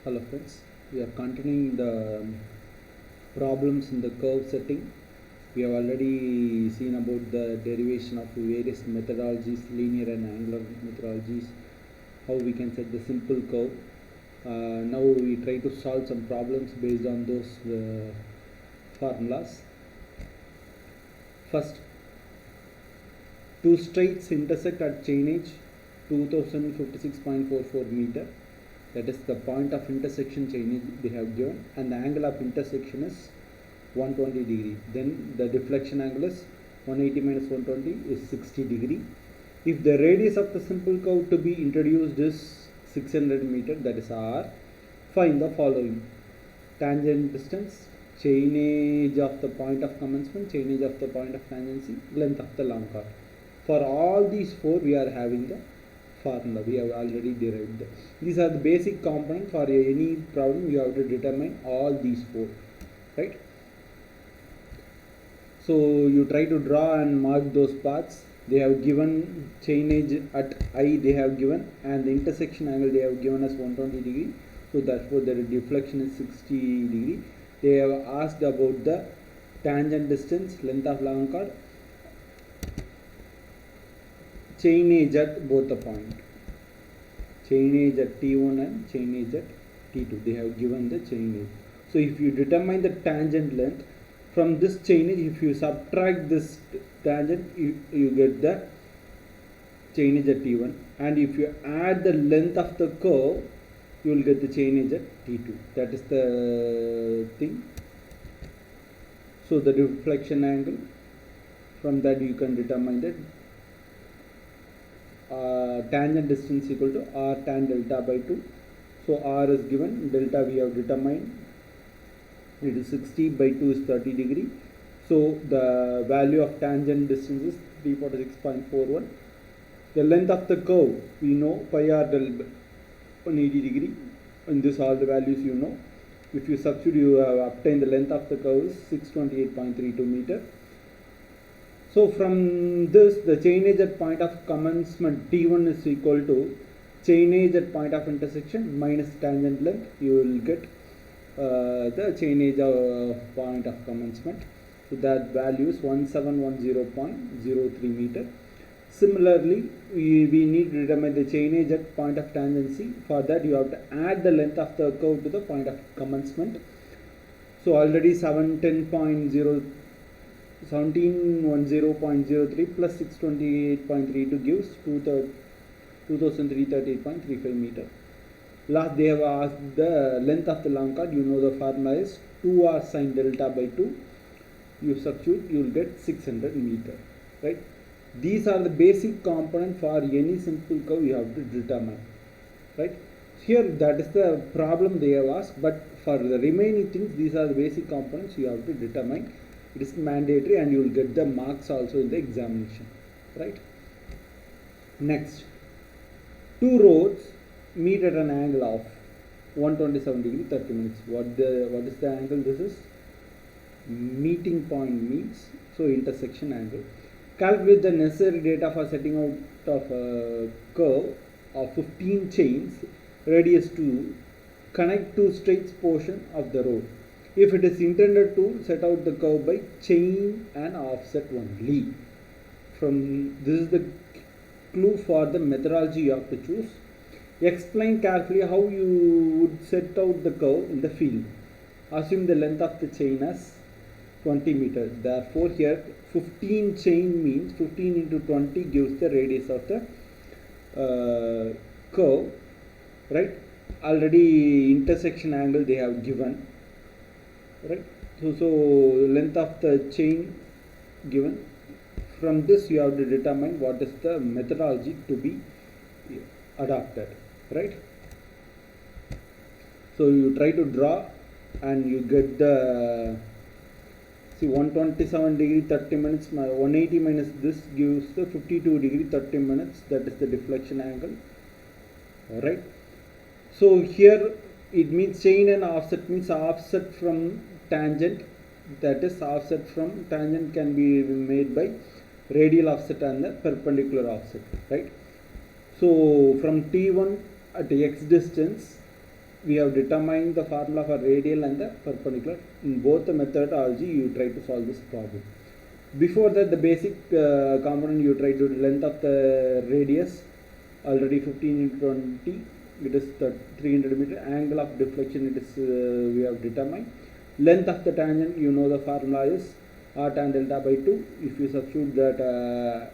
Hello friends, we are continuing the problems in the curve setting. We have already seen about the derivation of various methodologies, linear and angular methodologies, how we can set the simple curve. Now we try to solve some problems based on those formulas. First, two straights intersect at chain edge 2056.44 meter. That is the point of intersection chain edge they have given, and the angle of intersection is 120 degree. Then the deflection angle is 180 minus 120 is 60 degree. If the radius of the simple curve to be introduced is 600 meter, that is r, find the following: tangent distance, chain edge of the point of commencement, chain edge of the point of tangency, length of the long chord. For all these four we are having the formula. We have already derived them. These are the basic components. For any problem you have to determine all these four, right? So you try to draw and mark those paths. They have given chain edge at I, they have given, and the intersection angle they have given as 120 degree. So therefore the deflection is 60 degree. They have asked about the tangent distance, length of long chord, chain edge at both the point, chain edge at T1 and chain edge at T2. They have given the chain edge. So if you determine the tangent length from this chain edge, if you subtract this tangent, you get the chain edge at T1, and if you add the length of the curve, you will get the chain edge at T2. That is the thing. So the deflection angle, from that you can determine that tangent distance equal to r tan delta by 2. So r is given, delta we have determined, it is 60 by 2 is 30 degree. So the value of tangent distance is 346.41. The length of the curve, we know pi r del 180 degree, and this all the values you know. If you substitute, you have obtained the length of the curve is 628.32 meter. So from this, the chain edge at point of commencement T1 is equal to chain edge at point of intersection minus tangent length. You will get the chain edge of point of commencement. So that value is 1710.03 meter. Similarly, we need to determine the chain edge at point of tangency. For that, you have to add the length of the curve to the point of commencement. So already 1710.03 plus 628.32 gives 2338.35 meter. Last, they have asked the length of the long chord. You know the formula is 2r sine delta by 2. You substitute, you will get 600 meter, right? These are the basic components for any simple curve you have to determine, right? Here that is the problem they have asked, but for the remaining things, these are the basic components you have to determine. It is mandatory, and you will get the marks also in the examination, right? Next, two roads meet at an angle of 127 degree 30 minutes. What is the angle? This is meeting point means, so intersection angle. Calculate the necessary data for setting out of a curve of 15 chains, radius 2, connect two straight portion of the road. If it is intended to set out the curve by chain and offset only. From this is the clue for the methodology you have to choose. Explain carefully how you would set out the curve in the field. Assume the length of the chain as 20 meters. Therefore, here 15 chain means 15 into 20 gives the radius of the curve, right? Already intersection angle they have given, right? So length of the chain given. From this you have to determine what is the methodology to be adopted, right? So you try to draw and you get the 127 degree 30 minutes, 180 minus this gives the 52 degree 30 minutes. That is the deflection angle, alright. So here it means chain and offset means offset from tangent. That is offset from tangent can be made by radial offset and the perpendicular offset, right? So from T1 at x distance, we have determined the formula for radial and the perpendicular. In both the methodology, you try to solve this problem. Before that, the basic component, you try to length of the radius, already 15 into 20, it is 300 meter. Angle of deflection, it is we have determined. Length of the tangent, you know the formula is r tan delta by 2. If you substitute that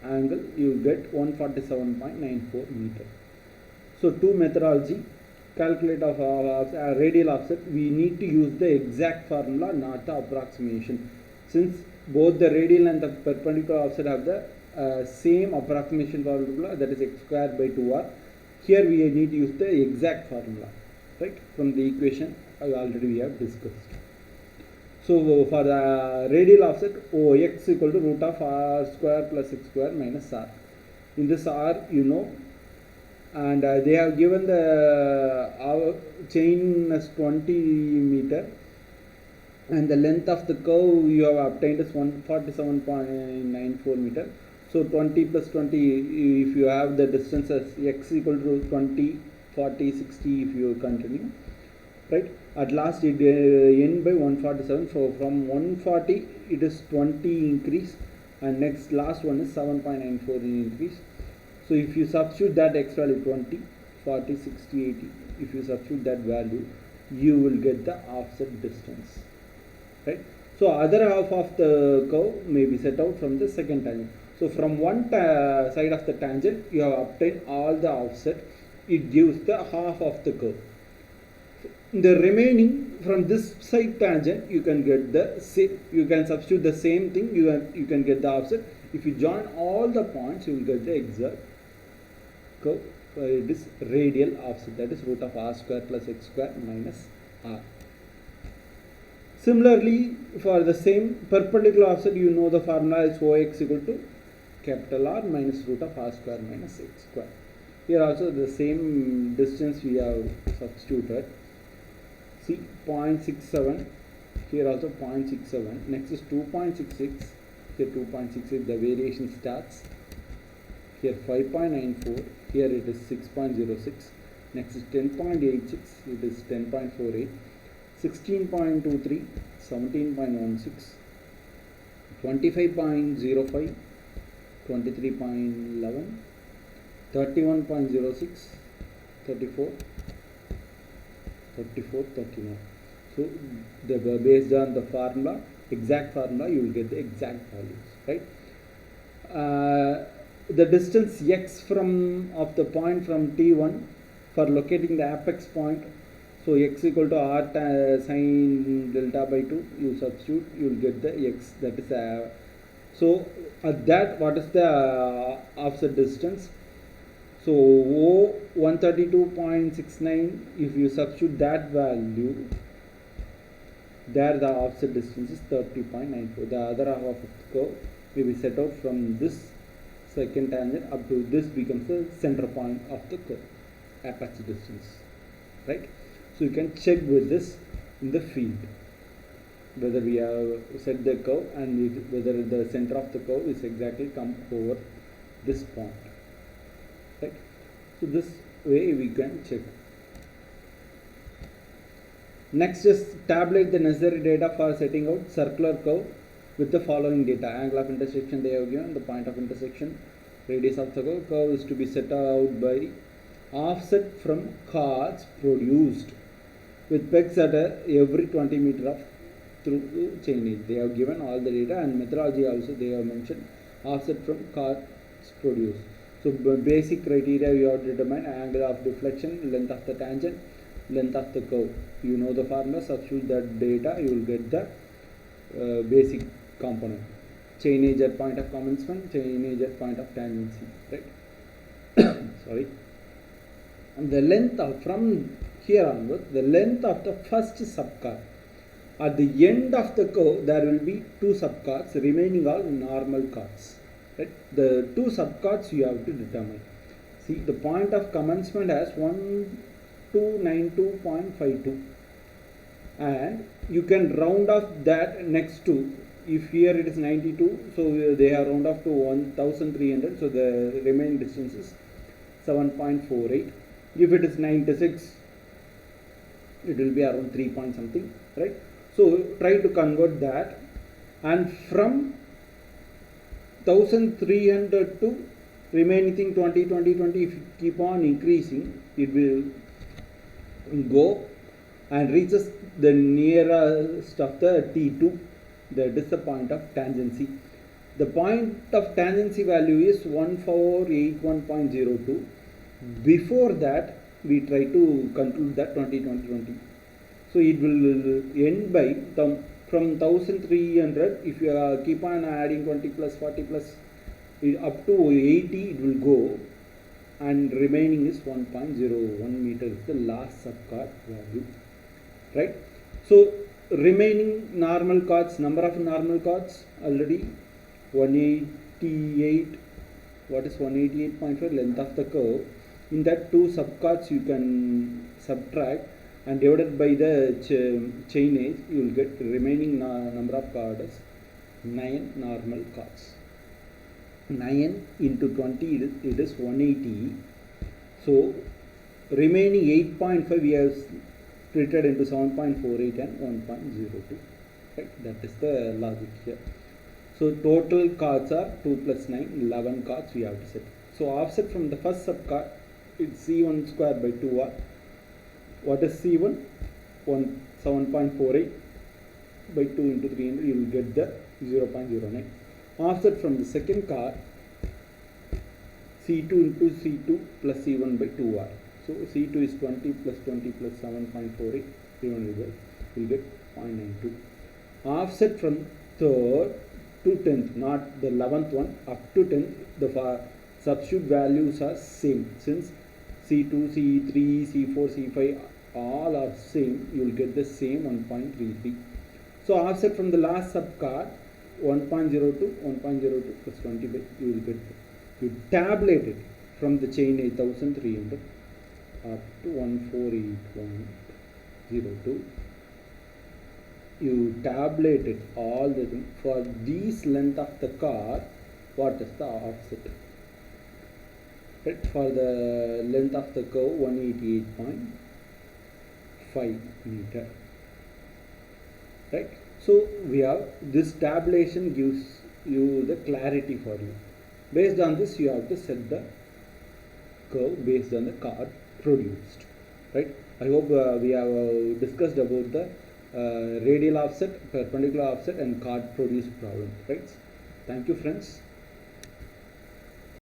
angle, you get 147.94 meter. So two methodology, calculate of radial offset, we need to use the exact formula, not the approximation. Since both the radial and the perpendicular offset have the same approximation formula, that is x squared by 2r. Here we need to use the exact formula, right, from the equation already we have discussed. So for the radial offset, Ox equal to root of r square plus x square minus r. In this r, you know, and they have given the chain as 20 meter, and the length of the curve you have obtained is 147.94 meter. So 20 plus 20, if you have the distance as x equal to 20, 40, 60, if you continue, right? At last it end by 147. So from 140 it is 20 increase, and next last one is 7.94 increase. So if you substitute that x value 20, 40, 60, 80, if you substitute that value, you will get the offset distance, right? So other half of the curve may be set out from the second tangent. So from one side of the tangent, you have obtained all the offset. It gives the half of the curve. The remaining from this side tangent, you can get the same. You can substitute the same thing. You can get the offset. If you join all the points, you will get the exact curve. It is radial offset. That is root of r square plus x square minus r. Similarly, for the same perpendicular offset, you know the formula is Ox equal to capital R minus root of r square minus x square. Here also the same distance we have substituted. See 0.67, here also 0.67, next is 2.66, here 2.68, the variation starts. Here 5.94, here it is 6.06, next is 10.86, it is 10.48, 16.23, 17.16, 25.05, 23.11, 31.06, 34, 39. So based on the formula, exact formula, you will get the exact values, right? The distance x of the point from T1 for locating the apex point. So x equal to r sine delta by 2, you substitute, you will get the x, that is so at that, what is the offset distance? So O 132.69, if you substitute that value, there the offset distance is 30.94. The other half of the curve will be set out from this second tangent up to this becomes the center point of the curve, apex distance, right? So you can check with this in the field, whether we have set the curve and whether the center of the curve is exactly come over this point, right? So this way we can check. Next is tabulate the necessary data for setting out circular curve with the following data. Angle of intersection they have given, the point of intersection, radius of the curve. Curve is to be set out by offset from cards produced with pegs at every 20 meter of through chainage. They have given all the data, and methodology also they have mentioned offset from cards produced. So basic criteria you have to determine: angle of deflection, length of the tangent, length of the curve. You know the formula, substitute that data, you will get the basic component. Chainage at point of commencement, chainage at point of tangency, right? Sorry. And the length of, from here onwards, the length of the first subcard. At the end of the curve, there will be two subcards, remaining all normal cards. Right? The two subcards you have to determine. See, the point of commencement has 1292.52, and you can round off that next to. If here it is 92, so they have round off to 1300, so the remaining distance is 7.48. If it is 96, it will be around 3 point something, right? So try to convert that, and from 1300 to remaining thing 20 20 20, if you keep on increasing, it will go and reaches the nearest of the T2. That is the point of tangency. The point of tangency value is 1481.02. Before that, we try to conclude that 20 20 20. So it will end by from 1300. If you keep on adding 20 plus 40 plus up to 80, it will go, and remaining is 1.01 meter is the last subchord value, right? So remaining normal chords, number of normal chords already 188. What is 188.5? Length of the curve. In that, two subchords you can subtract and divided by the chainage, you will get remaining number of chords, 9 normal chords. 9 into 20, it is 180. So remaining 8.5 we have splitted into 7.48 and 1.02. Right? That is the logic here. So total chords are 2 plus 9, 11 chords we have to set. So offset from the first subchord, it's C1 square by 2R. What is C1? 7.48 by 2 into 300, you will get the 0.09. Offset from the second chord, C2 into C2 plus C1 by 2R. So C2 is 20 plus 20 plus 7.48, 300 will get 0.92. Offset from third to 10th, not the 11th one, up to 10th, the substitute values are same. Since C2, C3, C4, C5 all are same, you will get the same 1.33. So offset from the last subchord, 1.02, 1.02 plus 20 by, you will get, you tabulate it from the chain 8300 up to 148.02. You tabulate it all the thing. For this length of the chord, what is the offset? Right? For the length of the curve, 188.5 meter. Right? So we have this tabulation gives you the clarity for you. Based on this, you have to set the curve based on the chord produced. Right? I hope we have discussed about the radial offset, perpendicular offset, and chord produced problem. Right? Thank you, friends.